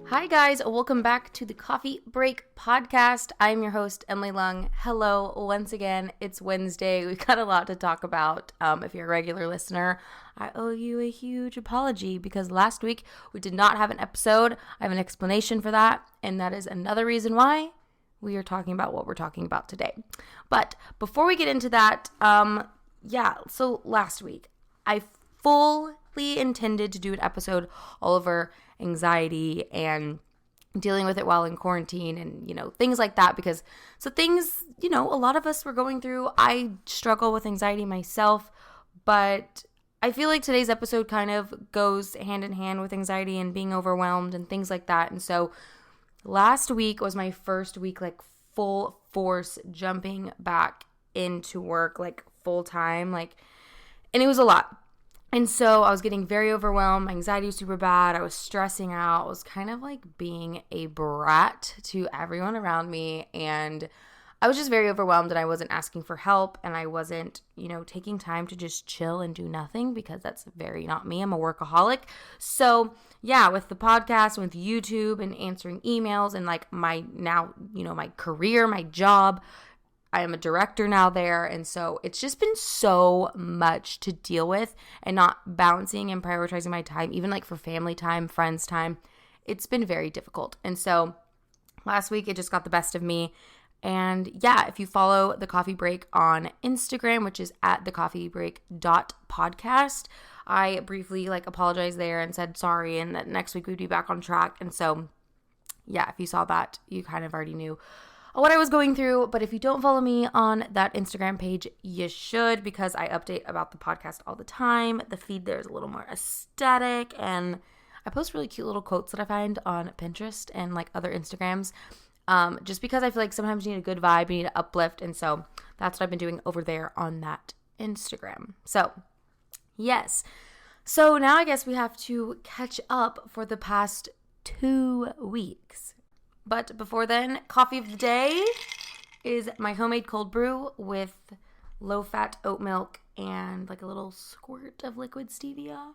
Hi guys, welcome back to the Coffee Break Podcast. I'm your host, Emily Lung. Hello, once again, it's Wednesday. We've got a lot to talk about. If you're a regular listener, I owe you a huge apology because last week we did not have an episode. I have an explanation for that, and that is another reason why we are talking about what we're talking about today. But before we get into that, so last week I fully intended to do an episode all over anxiety and dealing with it while in quarantine and, things like that because a lot of us were going through. I struggle with anxiety myself, but I feel like today's episode kind of goes hand in hand with anxiety and being overwhelmed and things like that. And so last week was my first week, like full force jumping back into work, like full time, and it was a lot. And so I was getting very overwhelmed. My anxiety was super bad. I was stressing out. I was kind of like being a brat to everyone around me. And I was just very overwhelmed and I wasn't asking for help. And I wasn't, taking time to just chill and do nothing because that's very not me. I'm a workaholic. So yeah, with the podcast, with YouTube and answering emails and like my career, my job, I am a director now there, and so it's just been so much to deal with and not balancing and prioritizing my time, even like for family time, friends time. It's been very difficult. And so last week it just got the best of me. And yeah, if you follow The Coffee Break on Instagram, which is at thecoffeebreak.podcast, I briefly apologized there and said sorry and that next week we'd be back on track. And so yeah, if you saw that, you kind of already knew what I was going through. But if you don't follow me on that Instagram page, you should, because I update about the podcast all the time. The feed there is a little more aesthetic, and I post really cute little quotes that I find on Pinterest and other Instagrams, just because I feel like sometimes you need a good vibe, you need to uplift, and so that's what I've been doing over there on that Instagram. So yes, so now I guess we have to catch up for the past 2 weeks. But before then, coffee of the day is my homemade cold brew with low-fat oat milk and a little squirt of liquid stevia.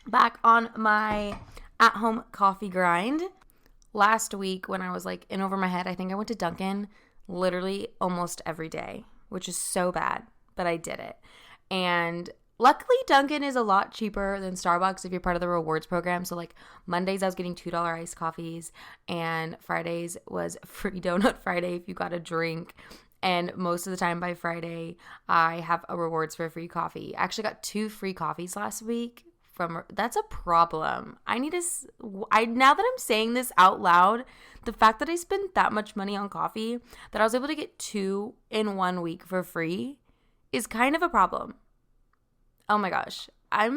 Back on my at-home coffee grind. Last week when I was in over my head, I think I went to Dunkin' literally almost every day, which is so bad, but I did it. And luckily, Dunkin' is a lot cheaper than Starbucks if you're part of the rewards program. So Mondays, I was getting $2 iced coffees, and Fridays was free donut Friday if you got a drink. And most of the time by Friday, I have a rewards for a free coffee. I actually got 2 free coffees last week. That's a problem. Now that I'm saying this out loud, the fact that I spent that much money on coffee, that I was able to get 2 in 1 week for free is kind of a problem. Oh my gosh, I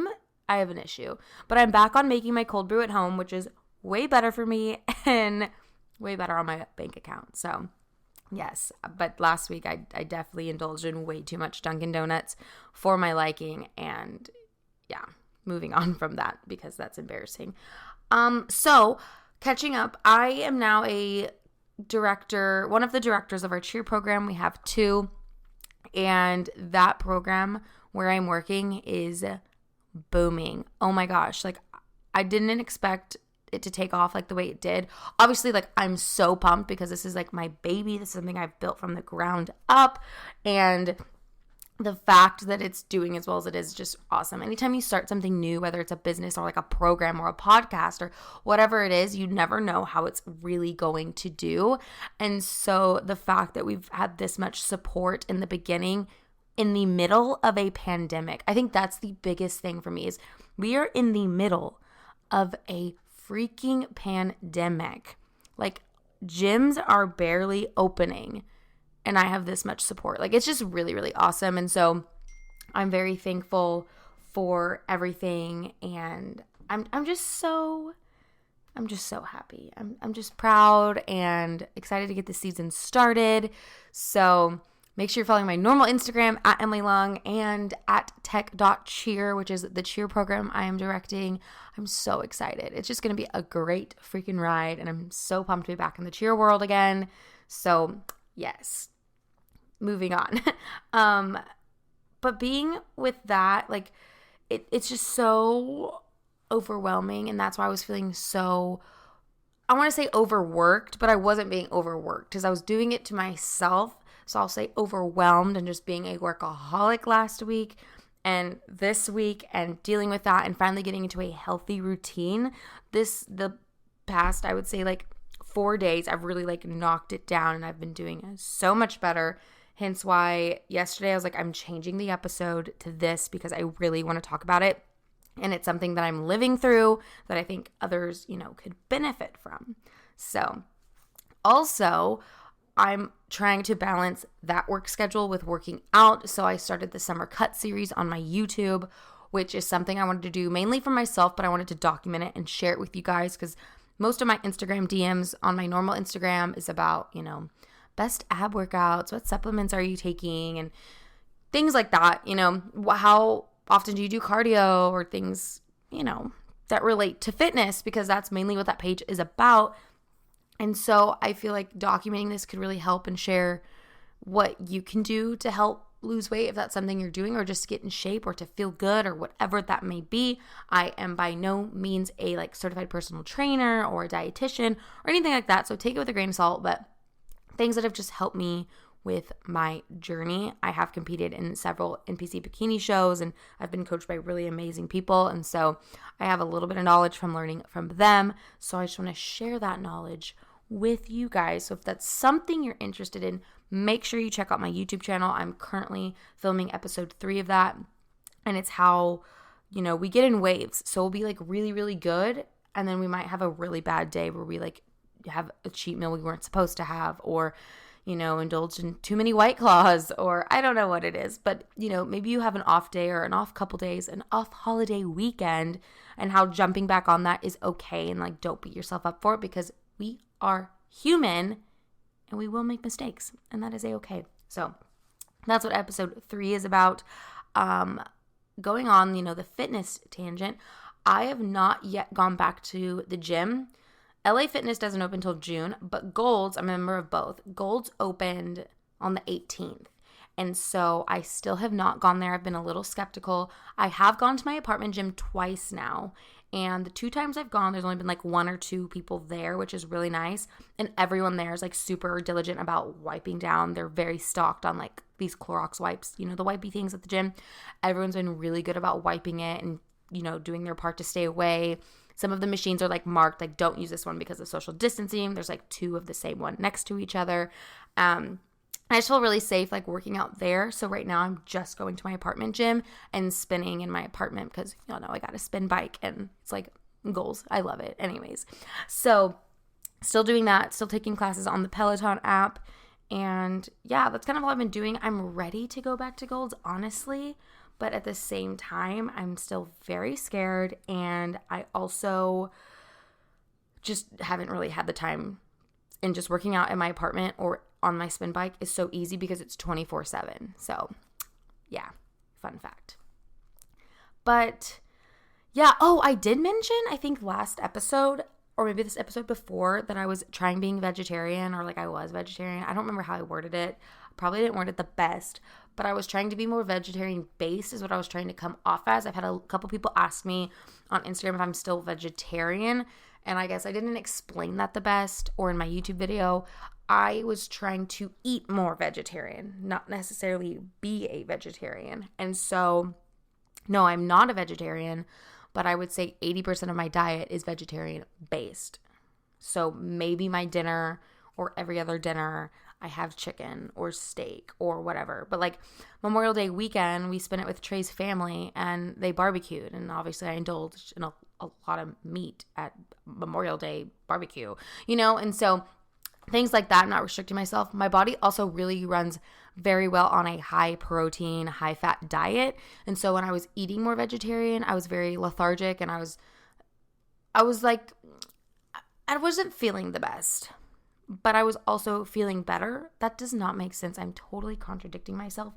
have an issue, but I'm back on making my cold brew at home, which is way better for me and way better on my bank account. So yes, but last week I definitely indulged in way too much Dunkin' Donuts for my liking, and yeah, moving on from that because that's embarrassing. So catching up, I am now a director, one of the directors of our cheer program. We have 2, and that program where I'm working is booming. Oh my gosh. I didn't expect it to take off the way it did. Obviously, I'm so pumped because this is my baby. This is something I've built from the ground up. And the fact that it's doing as well as it is just awesome. Anytime you start something new, whether it's a business or a program or a podcast or whatever it is, you never know how it's really going to do. And so the fact that we've had this much support in the beginning, in the middle of a pandemic, I think that's the biggest thing for me, is we are in the middle of a freaking pandemic. Gyms are barely opening and I have this much support. It's just really, really awesome. And so I'm very thankful for everything, and I'm just so happy. I'm just proud and excited to get the season started. So make sure you're following my normal Instagram at Emily Lung and at tech.cheer, which is the cheer program I am directing. I'm so excited. It's just going to be a great freaking ride, and I'm so pumped to be back in the cheer world again. So yes, moving on. But being with that, it's just so overwhelming, and that's why I was feeling so, I want to say overworked, but I wasn't being overworked because I was doing it to myself. So I'll say overwhelmed and just being a workaholic last week and this week and dealing with that and finally getting into a healthy routine. The past, I would say like 4 days, I've really like knocked it down and I've been doing so much better. Hence why yesterday I was like, I'm changing the episode to this because I really want to talk about it. And it's something that I'm living through that I think others, could benefit from. So also, I'm trying to balance that work schedule with working out. So I started the Summer Cut series on my YouTube, which is something I wanted to do mainly for myself, but I wanted to document it and share it with you guys because most of my Instagram DMs on my normal Instagram is about, best ab workouts, what supplements are you taking, and things like that. How often do you do cardio or things, that relate to fitness, because that's mainly what that page is about. And so I feel like documenting this could really help and share what you can do to help lose weight if that's something you're doing, or just get in shape or to feel good or whatever that may be. I am by no means a certified personal trainer or a dietitian or anything like that. So take it with a grain of salt, but things that have just helped me with my journey. I have competed in several NPC bikini shows and I've been coached by really amazing people. And so I have a little bit of knowledge from learning from them. So I just want to share that knowledge with you guys. So if that's something you're interested in, make sure you check out my YouTube channel. I'm currently filming episode 3 of that. And it's how, we get in waves. So we'll be really, really good. And then we might have a really bad day where we have a cheat meal we weren't supposed to have, or indulge in too many White Claws, or I don't know what it is, but maybe you have an off day or an off couple days, an off holiday weekend, and how jumping back on that is okay, and don't beat yourself up for it, because we are human and we will make mistakes, and that is okay. So that's what episode 3 is about. Going on, the fitness tangent, I have not yet gone back to the gym. LA Fitness doesn't open until June, but Gold's, I'm a member of both. Gold's opened on the 18th. And so I still have not gone there. I've been a little skeptical. I have gone to my apartment gym twice now. And the 2 times I've gone, there's only been 1 or 2 people there, which is really nice. And everyone there is super diligent about wiping down. They're very stocked on these Clorox wipes, the wipey things at the gym. Everyone's been really good about wiping it and, doing their part to stay away. Some of the machines are marked, don't use this one because of social distancing. There's 2 of the same one next to each other. I just feel really safe working out there. So right now I'm just going to my apartment gym and spinning in my apartment because, I got a spin bike and it's goals. I love it. Anyways, so still doing that, still taking classes on the Peloton app. And yeah, that's kind of all I've been doing. I'm ready to go back to Gold's, honestly. But at the same time, I'm still very scared, and I also just haven't really had the time. And just working out in my apartment or on my spin bike is so easy because it's 24/7. So, yeah, fun fact. But, yeah, I did mention, I think last episode, or maybe this episode before, that I was trying being vegetarian, or I was vegetarian. I don't remember how I worded it. Probably didn't word it the best, but I was trying to be more vegetarian based is what I was trying to come off as. I've had a couple people ask me on Instagram if I'm still vegetarian, and I guess I didn't explain that the best, or in my YouTube video. I was trying to eat more vegetarian, not necessarily be a vegetarian. And so, no, I'm not a vegetarian, but I would say 80% of my diet is vegetarian based. So maybe my dinner or every other dinner, I have chicken or steak or whatever. But Memorial Day weekend, we spent it with Trey's family and they barbecued. And obviously I indulged in a lot of meat at Memorial Day barbecue, and so things like that. I'm not restricting myself. My body also really runs very well on a high protein, high fat diet. And so when I was eating more vegetarian, I was very lethargic and I wasn't feeling the best. But I was also feeling better. That does not make sense. I'm totally contradicting myself,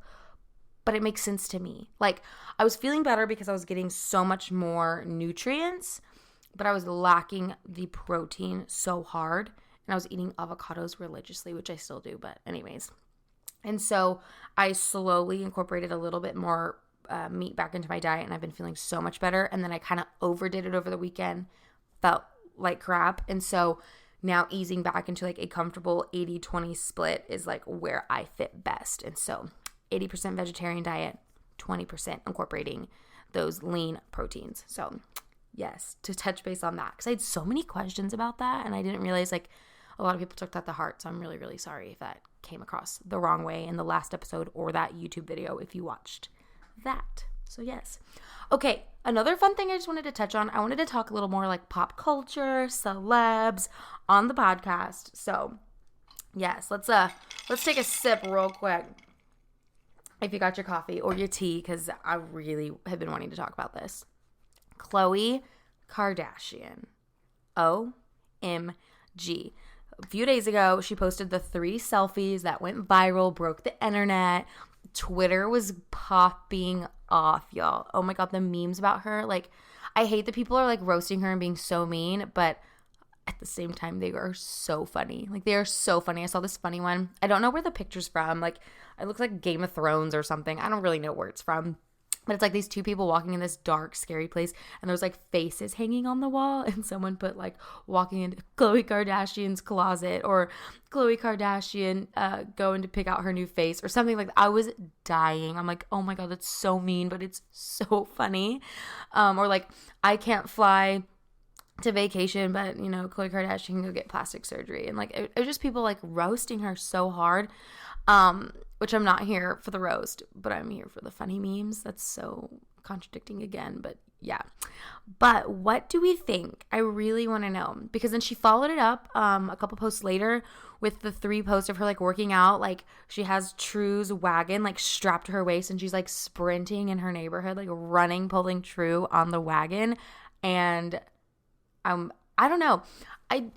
but it makes sense to me. I was feeling better because I was getting so much more nutrients, but I was lacking the protein so hard. And I was eating avocados religiously, which I still do, but anyways. And so I slowly incorporated a little bit more meat back into my diet, and I've been feeling so much better. And then I kind of overdid it over the weekend, felt like crap. And so now easing back into like a comfortable 80-20 split is like where I fit best. And so 80% vegetarian diet, 20% incorporating those lean proteins. So yes, to touch base on that, because I had so many questions about that, and I didn't realize like a lot of people took that to heart. So I'm really, really sorry if that came across the wrong way in the last episode or that YouTube video if you watched that. So yes. Okay, another fun thing I just wanted to touch on. I wanted to talk a little more like pop culture, celebs on the podcast. So yes, let's take a sip real quick. If you got your coffee or your tea, because I really have been wanting to talk about this. Khloe Kardashian. OMG. A few days ago, she posted the 3 selfies that went viral, broke the internet. Twitter was popping off, y'all. Oh my God, the memes about her. Like, I hate that people are like roasting her and being so mean, but at the same time, they are so funny. Like, they are so funny. I saw this funny one. I don't know where the picture's from. Like, it looks like Game of Thrones or something. I don't really know where it's from. But it's like these 2 people walking in this dark, scary place, and there's like faces hanging on the wall, and someone put like walking into Khloe Kardashian's closet, or Khloe Kardashian going to pick out her new face, or something like that. I was dying. I'm like, oh my God, that's so mean, but it's so funny. Or like, I can't fly to vacation, but you know, Khloe Kardashian can go get plastic surgery, and like it was just people like roasting her so hard. Which I'm not here for the roast, but I'm here for the funny memes. That's so contradicting again, but yeah. But what do we think? I really want to know, because then she followed it up a couple posts later with the 3 posts of her like working out. Like, she has True's wagon like strapped to her waist, and she's like sprinting in her neighborhood, like running, pulling True on the wagon. And I don't know. I'm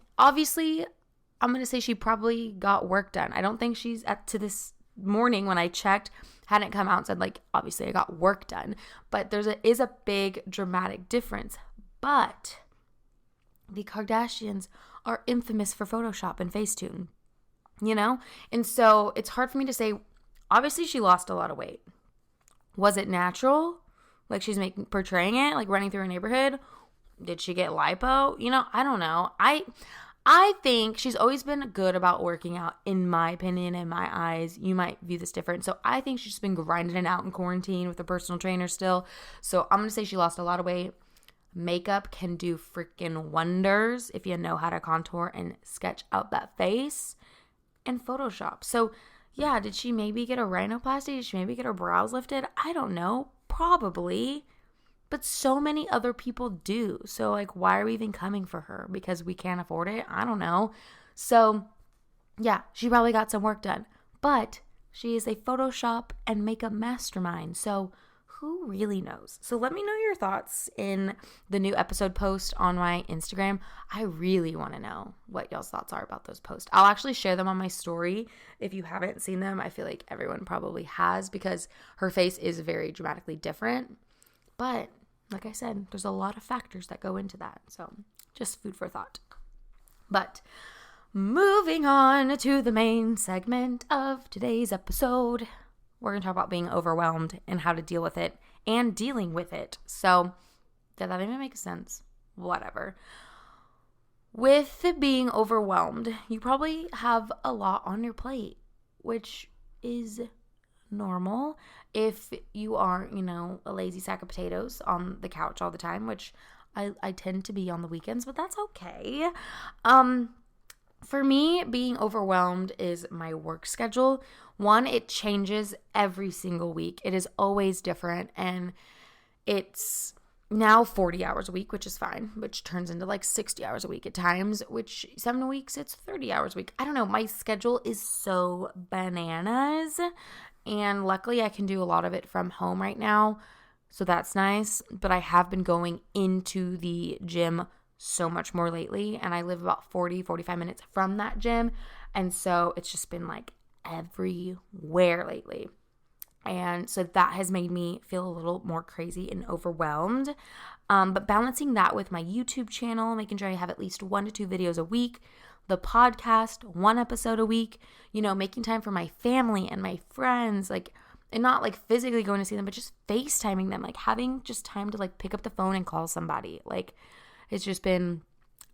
gonna say she probably got work done. I don't think she's to this morning when I checked hadn't come out and said like, obviously I got work done, but is a big dramatic difference. But the Kardashians are infamous for Photoshop and Facetune, you know? And so it's hard for me to say. Obviously she lost a lot of weight. Was it natural? Like, she's portraying it, like running through her neighborhood. Did she get lipo? You know, I don't know. I think she's always been good about working out, in my opinion, in my eyes. You might view this different. So I think she's been grinding it out in quarantine with a personal trainer still. So I'm going to say she lost a lot of weight. Makeup can do freaking wonders if you know how to contour and sketch out that face, and Photoshop. So yeah, did she maybe get a rhinoplasty? Did she maybe get her brows lifted? I don't know. Probably. But so many other people do. So, like, why are we even coming for her? Because we can't afford it? I don't know. So, yeah, she probably got some work done. But she is a Photoshop and makeup mastermind. So, who really knows? So, let me know your thoughts in the new episode post on my Instagram. I really want to know what y'all's thoughts are about those posts. I'll actually share them on my story. If you haven't seen them, I feel like everyone probably has, because her face is very dramatically different. But like I said, there's a lot of factors that go into that. So just food for thought. But moving on to the main segment of today's episode, we're going to talk about being overwhelmed and how to deal with it and dealing with it. So did that even make sense? Whatever. With being overwhelmed, you probably have a lot on your plate, which is normal if you are, you know, a lazy sack of potatoes on the couch all the time, which I tend to be on the weekends, but that's okay. For me, being overwhelmed is my work schedule. One, it changes every single week. It is always different, and it's now 40 hours a week, which is fine, which turns into like 60 hours a week at times, which some weeks it's 30 hours a week. I don't know. My schedule is so bananas. And luckily I can do a lot of it from home right now. So that's nice. But I have been going into the gym so much more lately. And I live about 45 minutes from that gym. And so it's just been like everywhere lately. And so that has made me feel a little more crazy and overwhelmed. But balancing that with my YouTube channel, making sure I have at least 1 to 2 videos a week, the podcast, 1 episode a week, you know, making time for my family and my friends. Like, and not like physically going to see them, but just FaceTiming them, like having just time to like pick up the phone and call somebody. Like it's just been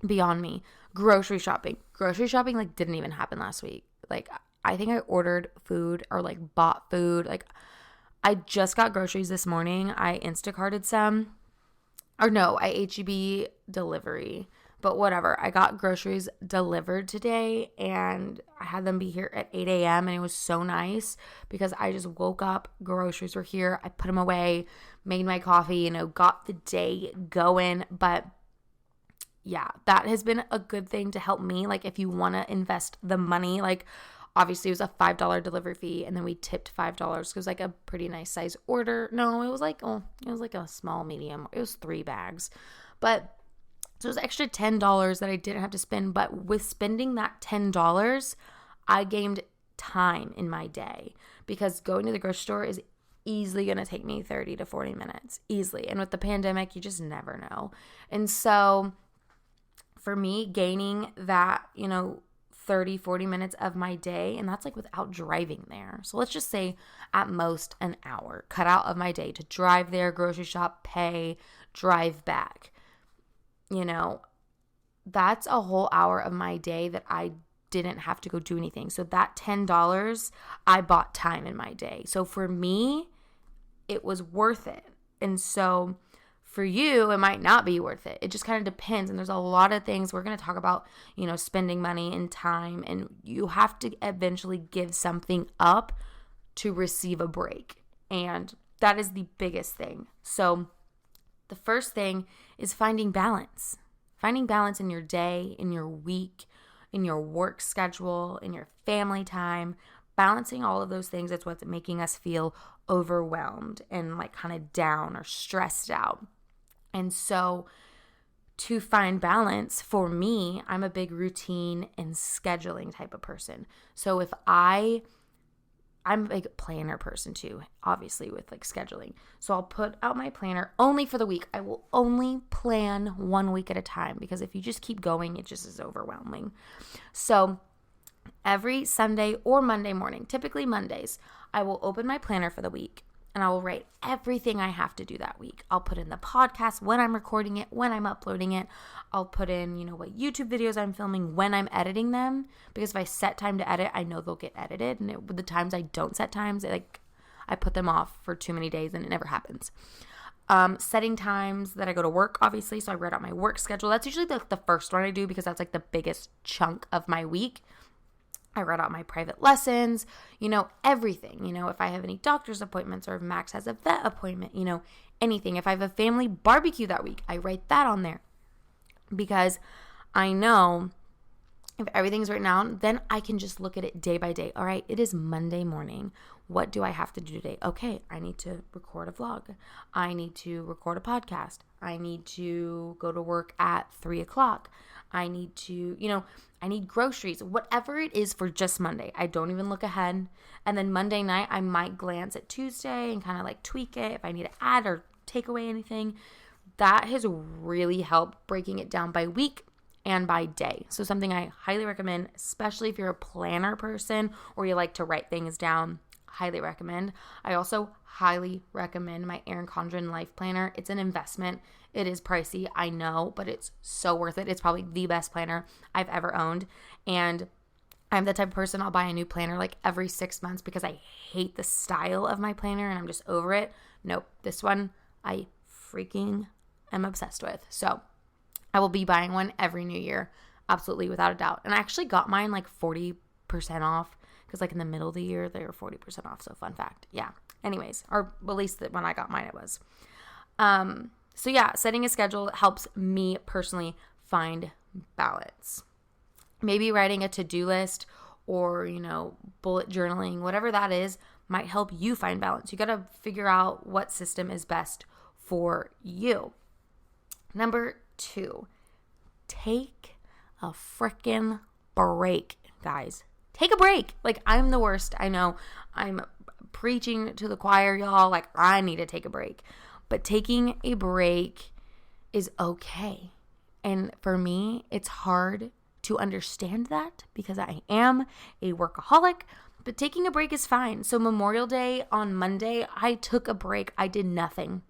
beyond me. Grocery shopping like didn't even happen last week. Like I think I ordered food or like bought food. Like I just got groceries this morning. I Instacarted some. Or no, I HEB delivery. But whatever. I got groceries delivered today and I had them be here at 8 a.m. and it was so nice because I just woke up, groceries were here, I put them away, made my coffee, got the day going. But yeah, that has been a good thing to help me. Like if you want to invest the money, like obviously it was a $5 delivery fee and then we tipped $5 because it was like a pretty nice size order. No, it was like a small medium. It was 3 bags. But so it was extra $10 that I didn't have to spend. But with spending that $10, I gained time in my day because going to the grocery store is easily going to take me 30 to 40 minutes. Easily. And with the pandemic, you just never know. And so for me, gaining that, 30, 40 minutes of my day, and that's like without driving there. So let's just say at most an hour cut out of my day to drive there, grocery shop, pay, drive back. That's a whole hour of my day that I didn't have to go do anything. So that $10, I bought time in my day. So for me, it was worth it. And so for you, it might not be worth it. It just kind of depends. And there's a lot of things we're going to talk about, spending money and time. And you have to eventually give something up to receive a break. And that is the biggest thing. So the first thing is finding balance. Finding balance in your day, in your week, in your work schedule, in your family time. Balancing all of those things, that's what's making us feel overwhelmed and like kind of down or stressed out. And so to find balance, for me, I'm a big routine and scheduling type of person. So if I'm a big planner person too, obviously with like scheduling. So I'll put out my planner only for the week. I will only plan 1 week at a time because if you just keep going, it just is overwhelming. So every Sunday or Monday morning, typically Mondays, I will open my planner for the week and I will write everything I have to do that week. I'll put in the podcast, when I'm recording it, when I'm uploading it. I'll put in, what YouTube videos I'm filming, when I'm editing them. Because if I set time to edit, I know they'll get edited. And with the times I don't set times, I put them off for too many days and it never happens. Setting times that I go to work, obviously. So I write out my work schedule. That's usually the first one I do because that's like the biggest chunk of my week. I write out my private lessons, everything, if I have any doctor's appointments or if Max has a vet appointment, anything. If I have a family barbecue that week, I write that on there because I know if everything's written down, then I can just look at it day by day. All right, it is Monday morning. What do I have to do today? Okay, I need to record a vlog. I need to record a podcast. I need to go to work at 3:00. I need to, I need groceries, whatever it is for just Monday. I don't even look ahead. And then Monday night, I might glance at Tuesday and kind of like tweak it if I need to add or take away anything. That has really helped breaking it down by week and by day. So something I highly recommend, especially if you're a planner person or you like to write things down, highly recommend. I also highly recommend my Erin Condren Life Planner. It's an investment. It is pricey, I know, but it's so worth it. It's probably the best planner I've ever owned. And I'm the type of person, I'll buy a new planner like every 6 months because I hate the style of my planner and I'm just over it. Nope, this one I freaking am obsessed with. So I will be buying one every new year, absolutely, without a doubt. And I actually got mine like 40% off because like in the middle of the year, they were 40% off. So fun fact. Yeah. Anyways, or at least when I got mine, it was. So yeah, setting a schedule helps me personally find balance. Maybe writing a to-do list or, bullet journaling, whatever that is, might help you find balance. You got to figure out what system is best for you. Number 2, take a freaking break, guys. Take a break. Like, I'm the worst. I know I'm preaching to the choir, y'all. Like, I need to take a break. But taking a break is okay. And for me, it's hard to understand that because I am a workaholic, But taking a break is fine. So Memorial Day on Monday, I took a break. I did nothing.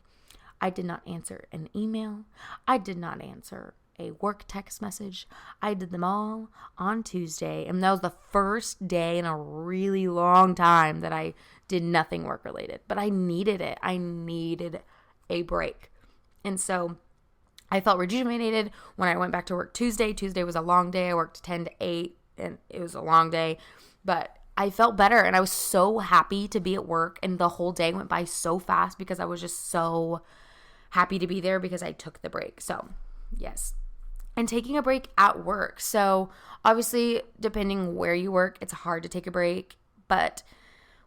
I did not answer an email. I did not answer a work text message. I did them all on Tuesday. And that was the first day in a really long time that I did nothing work related. But I needed it. I needed a break. And so I felt rejuvenated when I went back to work Tuesday. Tuesday was a long day. I worked 10 to 8 and it was a long day. But I felt better and I was so happy to be at work, and the whole day went by so fast because I was just so happy to be there because I took the break. So, yes. And taking a break at work. So, obviously, depending where you work, it's hard to take a break. But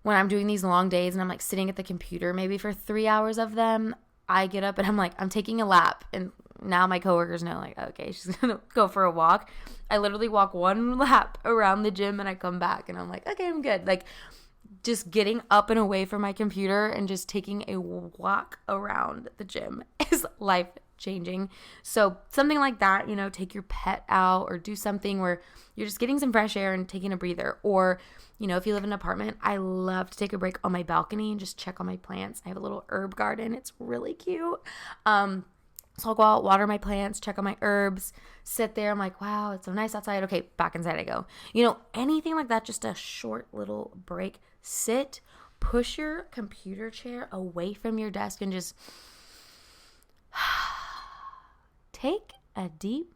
when I'm doing these long days and I'm like sitting at the computer maybe for 3 hours of them, I get up and I'm like, I'm taking a lap. And now my coworkers know, like, okay, she's going to go for a walk. I literally walk one lap around the gym and I come back and I'm like, okay, I'm good. Like, just getting up and away from my computer and just taking a walk around the gym is life changing. So something like that, you know, take your pet out or do something where you're just getting some fresh air and taking a breather. Or, you know, if you live in an apartment, I love to take a break on my balcony and just check on my plants. I have a little herb garden. It's really cute. So I'll go out, water my plants, check on my herbs, sit there. I'm like, wow, it's so nice outside. Okay, back inside I go. You know, anything like that, just a short little break. Sit, push your computer chair away from your desk and just take a deep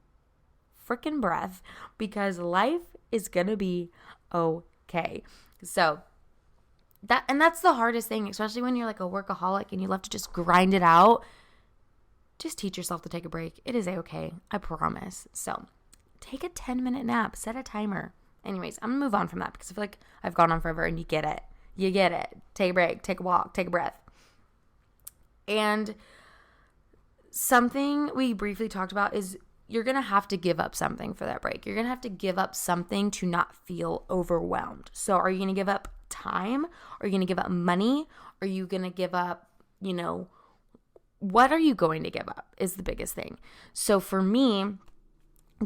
freaking breath, because life is going to be okay. So that's the hardest thing, especially when you're like a workaholic and you love to just grind it out. Just teach yourself to take a break. It is okay. I promise. So take a 10-minute nap. Set a timer. Anyways, I'm going to move on from that because I feel like I've gone on forever and you get it. You get it. Take a break. Take a walk. Take a breath. And something we briefly talked about is you're going to have to give up something for that break. You're going to have to give up something to not feel overwhelmed. So are you going to give up time? Are you going to give up money? Are you going to give up, you know, what are you going to give up is the biggest thing. So for me,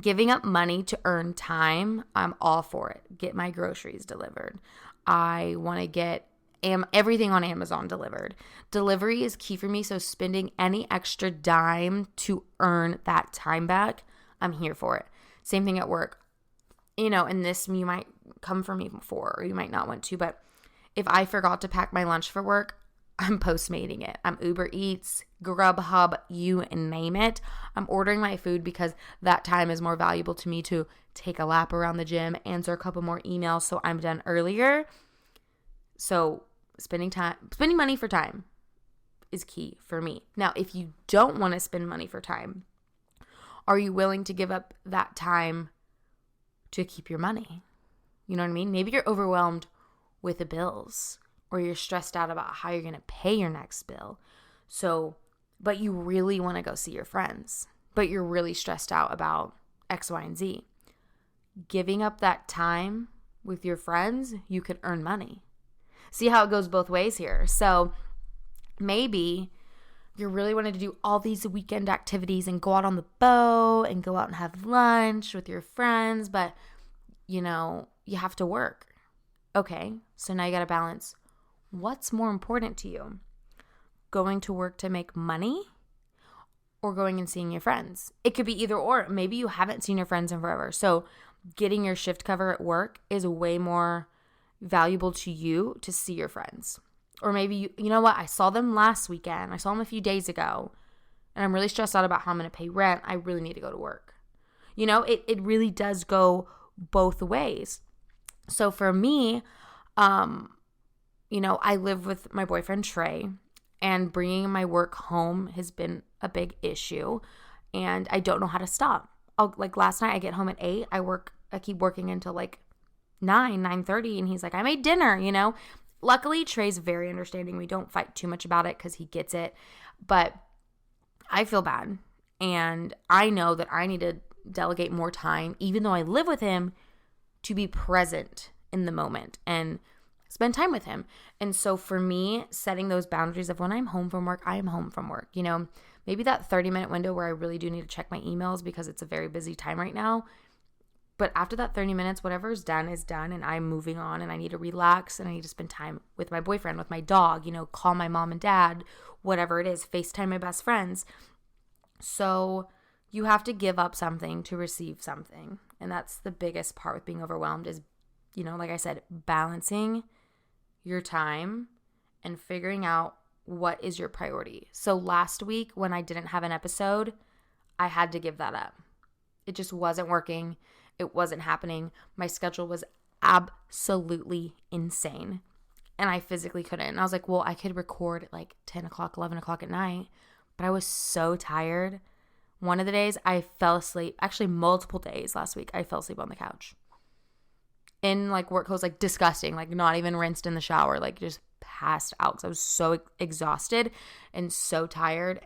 giving up money to earn time, I'm all for it. Get my groceries delivered. I want to get everything on Amazon delivered. Delivery is key for me, so spending any extra dime to earn that time back, I'm here for it. Same thing at work. You know, and this you might come for me for, or you might not want to, but if I forgot to pack my lunch for work, I'm Postmating it. I'm Uber Eats, Grubhub, you name it. I'm ordering my food because that time is more valuable to me to take a lap around the gym, answer a couple more emails so I'm done earlier. So spending money for time is key for me. Now, if you don't want to spend money for time, are you willing to give up that time to keep your money? You know what I mean? Maybe you're overwhelmed with the bills, or you're stressed out about how you're going to pay your next bill. So, but you really want to go see your friends, but you're really stressed out about X, Y, and Z. Giving up that time with your friends, you could earn money. See how it goes both ways here. So maybe you're really wanting to do all these weekend activities and go out on the boat and go out and have lunch with your friends, but you know, you have to work. Okay, so now you got to balance. What's more important to you? Going to work to make money or going and seeing your friends? It could be either or. Maybe you haven't seen your friends in forever. So getting your shift cover at work is way more valuable to you to see your friends. Or maybe, you know what? I saw them last weekend. I saw them a few days ago. And I'm really stressed out about how I'm going to pay rent. I really need to go to work. You know, it really does go both ways. So for me, you know, I live with my boyfriend, Trey, and bringing my work home has been a big issue, and I don't know how to stop. Like last night, I get home at 8. I keep working until like 9:30, and he's like, I made dinner, you know. Luckily, Trey's very understanding. We don't fight too much about it because he gets it, but I feel bad, and I know that I need to delegate more time, even though I live with him, to be present in the moment and spend time with him. And so for me, setting those boundaries of when I'm home from work, I am home from work. You know, maybe that 30-minute window where I really do need to check my emails because it's a very busy time right now, But after that 30 minutes, whatever is done, and I'm moving on, and I need to relax, and I need to spend time with my boyfriend, with my dog, call my mom and dad, whatever it is, FaceTime my best friends. So you have to give up something to receive something. And that's the biggest part with being overwhelmed is, like I said, balancing your time and figuring out what is your priority. So last week when I didn't have an episode, I had to give that up. It just wasn't working. It wasn't happening. My schedule was absolutely insane. And I physically couldn't. And I was like, well, I could record at like 10 o'clock, 11 o'clock at night. But I was so tired. One of the days I fell asleep. Actually, multiple days last week, I fell asleep on the couch. In like work clothes, like disgusting. Like not even rinsed in the shower. Like just passed out because I was so exhausted and so tired.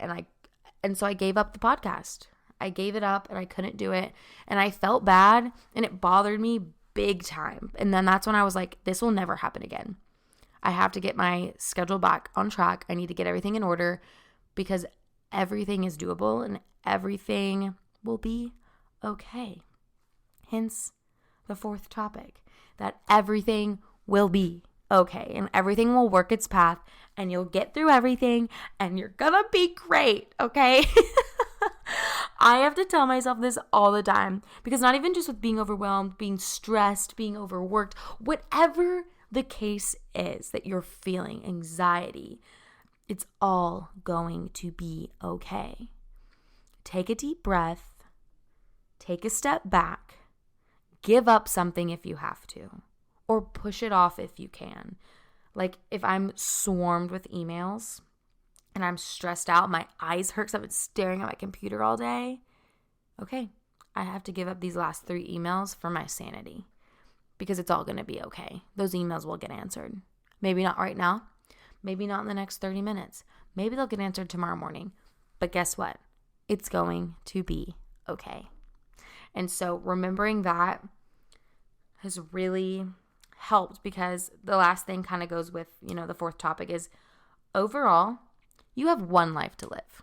And so I gave up the podcast. I gave it up and I couldn't do it. And I felt bad and it bothered me big time. And then that's when I was like, this will never happen again. I have to get my schedule back on track. I need to get everything in order because everything is doable and everything will be okay. Hence the fourth topic, that everything will be okay and everything will work its path and you'll get through everything and you're gonna be great, okay? I have to tell myself this all the time because not even just with being overwhelmed, being stressed, being overworked, whatever the case is that you're feeling, anxiety, it's all going to be okay. Take a deep breath, take a step back, give up something if you have to, or push it off if you can. Like if I'm swarmed with emails and I'm stressed out, my eyes hurt because I've been staring at my computer all day. Okay, I have to give up these last 3 emails for my sanity because it's all going to be okay. Those emails will get answered. Maybe not right now. Maybe not in the next 30 minutes. Maybe they'll get answered tomorrow morning. But guess what? It's going to be okay. And so remembering that has really helped because the last thing kind of goes with, the fourth topic is overall, you have one life to live.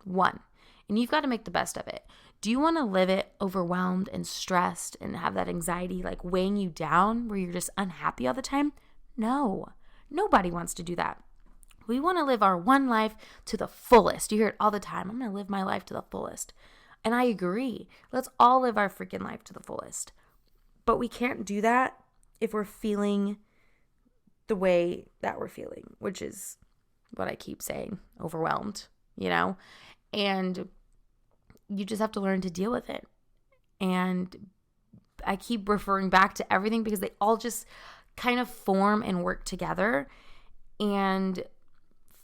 One. And you've got to make the best of it. Do you want to live it overwhelmed and stressed and have that anxiety like weighing you down where you're just unhappy all the time? No. Nobody wants to do that. We want to live our one life to the fullest. You hear it all the time. I'm going to live my life to the fullest. And I agree. Let's all live our freaking life to the fullest. But we can't do that if we're feeling the way that we're feeling, which is what I keep saying, overwhelmed, And you just have to learn to deal with it. And I keep referring back to everything because they all just kind of form and work together. And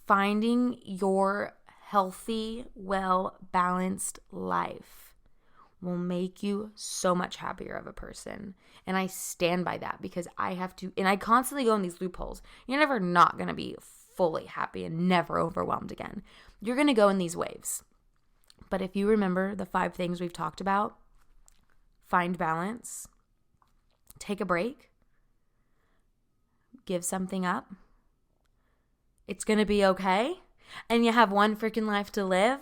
finding your healthy, well-balanced life will make you so much happier of a person. And I stand by that because I have to, and I constantly go in these loopholes. You're never not going to be fully happy and never overwhelmed again. You're going to go in these waves. But if you remember the 5 things we've talked about, find balance, take a break, give something up, it's going to be okay, and you have one freaking life to live,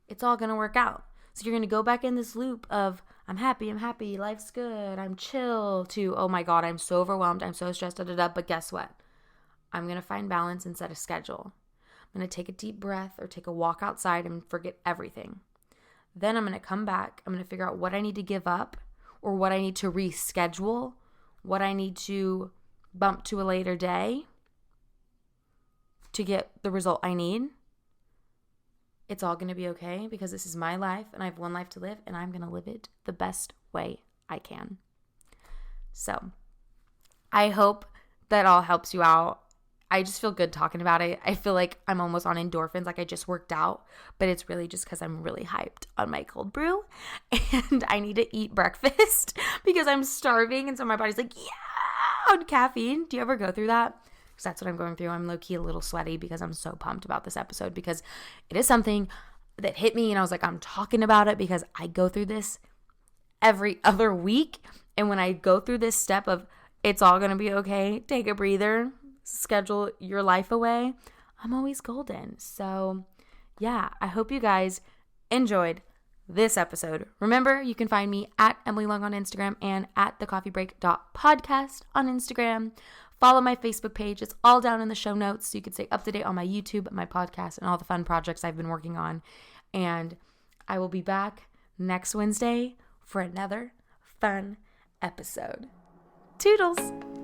it's all going to work out. So you're going to go back in this loop of, I'm happy, life's good, I'm chill, to, oh my God, I'm so overwhelmed, I'm so stressed, but guess what? I'm going to find balance and set a schedule. I'm going to take a deep breath or take a walk outside and forget everything. Then I'm going to come back. I'm going to figure out what I need to give up or what I need to reschedule, what I need to bump to a later day to get the result I need. It's all going to be okay because this is my life and I have one life to live and I'm going to live it the best way I can. So I hope that all helps you out. I just feel good talking about it. I feel like I'm almost on endorphins, like I just worked out, but it's really just because I'm really hyped on my cold brew and I need to eat breakfast because I'm starving. And so my body's like, yeah, on caffeine. Do you ever go through that? Because that's what I'm going through. I'm low-key a little sweaty because I'm so pumped about this episode because it is something that hit me and I was like, I'm talking about it because I go through this every other week. And when I go through this step of it's all going to be okay, take a breather, schedule your life away, I'm always golden. So yeah, I hope you guys enjoyed this episode. Remember, you can find me at Emily Long on Instagram and at thecoffeebreak.podcast on Instagram. Follow my Facebook page. It's all down in the show notes so you can stay up to date on my YouTube, my podcast, and all the fun projects I've been working on. And I will be back next Wednesday for another fun episode. Toodles!